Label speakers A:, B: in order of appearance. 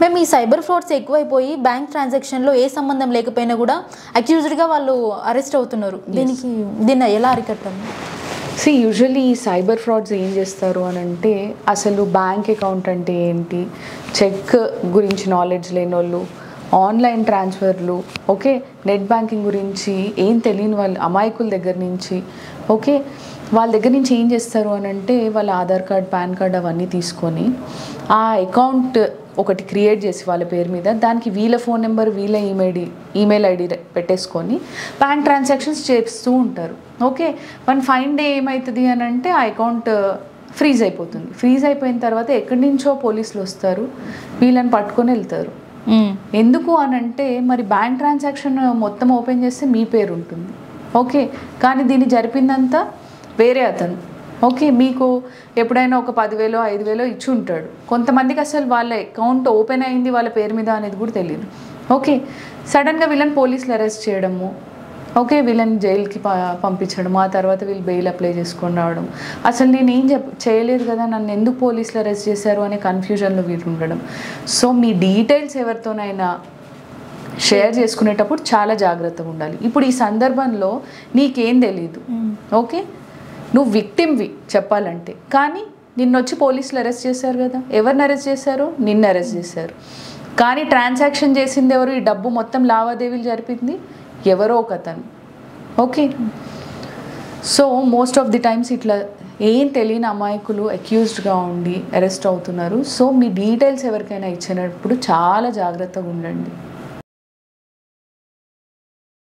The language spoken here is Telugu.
A: మేము ఈ సైబర్ ఫ్రాడ్స్ ఎక్కువైపోయి బ్యాంక్ ట్రాన్సాక్షన్లో ఏ సంబంధం లేకపోయినా కూడా అక్యూజ్డ్గా వాళ్ళు అరెస్ట్ అవుతున్నారు. దీన్ని ఎలా అరికట్టాలి?
B: యూజువల్లీ ఈ సైబర్ ఫ్రాడ్స్ ఏం చేస్తారు అని అంటే, అసలు బ్యాంక్ అకౌంట్ అంటే ఏంటి, చెక్ గురించి నాలెడ్జ్ లేని వాళ్ళు, ఆన్లైన్ ట్రాన్స్ఫర్లు, ఓకే, నెట్ బ్యాంకింగ్ గురించి ఏం తెలియని వాళ్ళు అమాయకుల దగ్గర నుంచి, ఓకే, వాళ్ళ దగ్గర నుంచి ఏం చేస్తారు అని అంటే, వాళ్ళ ఆధార్ కార్డ్, పాన్ కార్డ్ అవన్నీ తీసుకొని ఆ అకౌంట్ ఒకటి క్రియేట్ చేసి వాళ్ళ పేరు మీద, దానికి వీళ్ళ ఫోన్ నెంబర్, వీళ్ళ ఈమెయిల్ ఐడి పెట్టేసుకొని బ్యాంక్ ట్రాన్సాక్షన్స్ చేస్తూ ఉంటారు. ఓకే, వన్ ఫైన్ డే ఏమవుతుంది అని అంటే ఆ అకౌంట్ ఫ్రీజ్ అయిపోతుంది. ఫ్రీజ్ అయిపోయిన తర్వాత ఎక్కడి నుంచో పోలీసులు వస్తారు, వీళ్ళని పట్టుకొని వెళ్తారు. ఎందుకు అని అంటే, మరి బ్యాంక్ ట్రాన్సాక్షన్ మొత్తం ఓపెన్ చేస్తే మీ పేరు ఉంటుంది, ఓకే, కానీ దీన్ని జరిపిందంతా వేరే అతను. ఓకే, మీకు ఎప్పుడైనా ఒక 10,000 5,000 ఇచ్చి ఉంటాడు. కొంతమందికి అసలు వాళ్ళ అకౌంట్ ఓపెన్ అయింది వాళ్ళ పేరు మీద అనేది కూడా తెలియదు. ఓకే, సడన్గా వీళ్ళని పోలీసులు అరెస్ట్ చేయడము, ఓకే, వీళ్ళని జైలుకి పంపించడం, ఆ తర్వాత వీళ్ళు బెయిల్ అప్లై చేసుకొని రావడం, అసలు నేను ఏం చేయలేదు కదా, నన్ను ఎందుకు పోలీసులు అరెస్ట్ చేశారు అనే కన్ఫ్యూజన్లో వీళ్ళు ఉండడం. సో మీ డీటెయిల్స్ ఎవరితోనైనా షేర్ చేసుకునేటప్పుడు చాలా జాగ్రత్తగా ఉండాలి. ఇప్పుడు ఈ సందర్భంలో నీకేం తెలీదు, ఓకే, నువ్వు విక్టిమ్వి చెప్పాలంటే, కానీ నిన్నొచ్చి పోలీసులు అరెస్ట్ చేశారు కదా. ఎవరిని అరెస్ట్ చేశారు? నిన్ను అరెస్ట్ చేశారు. కానీ ట్రాన్సాక్షన్ చేసింది ఎవరు? ఈ డబ్బు మొత్తం లావాదేవీలు జరిపింది ఎవరో ఒక అతను. Okay, so most of the times ఇట్లా ఏం తెలియని అమాయకులు అక్యూజ్డ్గా ఉండి అరెస్ట్ అవుతున్నారు. సో మీ డీటెయిల్స్ ఎవరికైనా ఇచ్చినప్పుడు చాలా జాగ్రత్తగా ఉండండి.